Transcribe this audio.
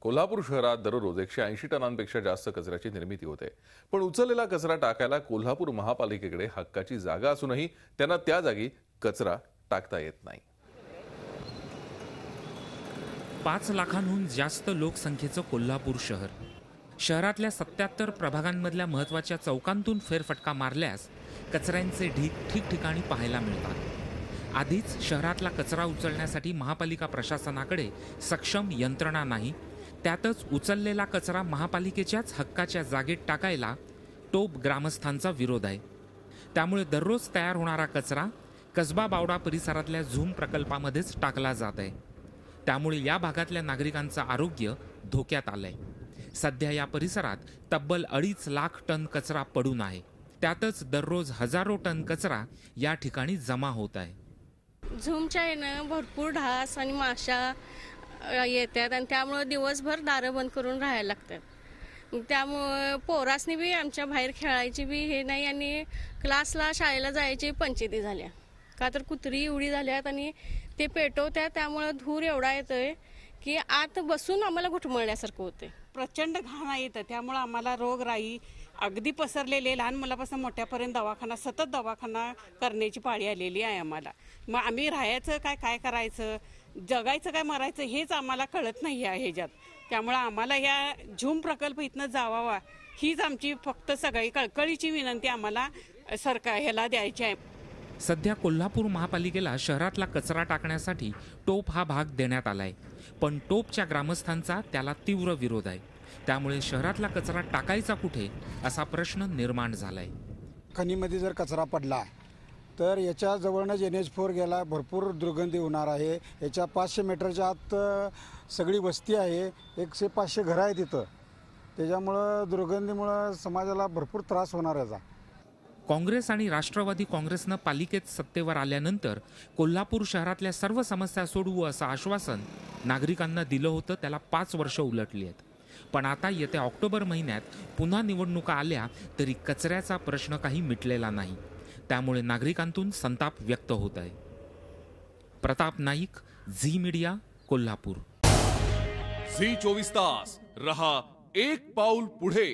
कोल्हापूर शहरात दररोज 180 टनांपेक्षा जास्त कचऱ्याची निर्मिती होते. पण उचललेला कचरा टाकायला कोल्हापूर महापालिकेकडे हक्काची जागा असूनही त्यांना त्या जागी कचरा टाकता येत नाही. 5 लाखांहून जास्त लोकसंख्येचं कोल्हापूर शहर. शहरातल्या 77 प्रभागांमधल्या महत्त्वाच्या चौकांतून फेरफटका मारल्यास कचऱ्यांचे ढीग ठिकठिकाणी पाहायला मिळतात. आधीच शहरातला कचरा उचलण्यासाठी महापालिका प्रशासनाकडे सक्षम यंत्रणा नाही. त्यातच उचललेला कचरा महापालिकेच्याच हक्काच्या जागेत टाकायला टोप ग्रामस्थांचा विरोध आहे. त्यामुळे दररोज तयार होणारा कचरा कसबा बावडा परिसरातल्या झूम प्रकल्पामध्येच टाकला जात आहे. त्यामुळे या भागातल्या नागरिकांचं आरोग्य धोक्यात आलंय. सध्या या परिसरात तब्बल 2.5 लाख टन कचरा पडून आहे. त्यातच दररोज हजारो टन कचरा या ठिकाणी जमा होत आहे. झूमच्या येणं भरपूर ढास आणि माशा येतात आणि त्यामुळे दिवसभर दारं बंद करून राहायला लागतात. त्यामुळे पोरासनी बी आमच्या बाहेर खेळायची बी हे नाही आणि क्लासला शाळेला जायची पंचायती झाल्या का तर कुत्री एवढी झाल्यात आणि ते पेटवतात. त्यामुळे धूर एवढा येतोय की आत बसून आम्हाला घुटमळण्यासारखं होते. प्रचंड घाण येतं. त्यामुळे आम्हाला रोगराई अगदी पसरलेले लहान मुलापासून मोठ्यापर्यंत सतत दवाखाना करण्याची पाळी आलेली आहे आम्हाला. मग आम्ही राहायचं काय करायचं, जगायचं काय मरायचं हेच आम्हाला कळत नाही आहे ह्याच्यात. त्यामुळे आम्हाला या झूम प्रकल्प इथनं जावावा हीच आमची फक्त सगळी कळकळीची विनंती आम्हाला ह्याला द्यायची आहे. सध्या कोल्हापूर महापालिकेला शहरातला कचरा टाकण्यासाठी टोप हा भाग देण्यात आलाय. पण टोपच्या ग्रामस्थांचा त्याला तीव्र विरोध आहे. त्यामुळे शहरातला कचरा टाकायचा कुठे असा प्रश्न निर्माण झालाय. खनीमध्ये जर कचरा पडला तर याच्या जवळनंच NH4 गेला, भरपूर दुर्गंधी होणार आहे. याच्या 500 मीटरच्या आत सगळी वस्ती आहे, 100-500 घरं आहेत तिथं. त्याच्यामुळं दुर्गंधीमुळं समाजाला भरपूर त्रास होणार याचा. काँग्रेस आणि राष्ट्रवादी काँग्रेसनं पालिकेत सत्तेवर आल्यानंतर कोल्हापूर शहरातल्या सर्व समस्या सोडवू असं आश्वासन नागरिकांना दिलं होतं. त्याला 5 वर्ष उलटली आहेत. पण आता येत्या ऑक्टोबर महिन्यात पुन्हा निवडणुका आल्या तरी कचऱ्याचा प्रश्न काही मिटलेला नाही. त्यामुळे नागरिकांतून संताप व्यक्त होत आहे. प्रताप नाईक, झी मीडिया, कोल्हापूर. झी 24 तास रहा एक पाऊल पुढे.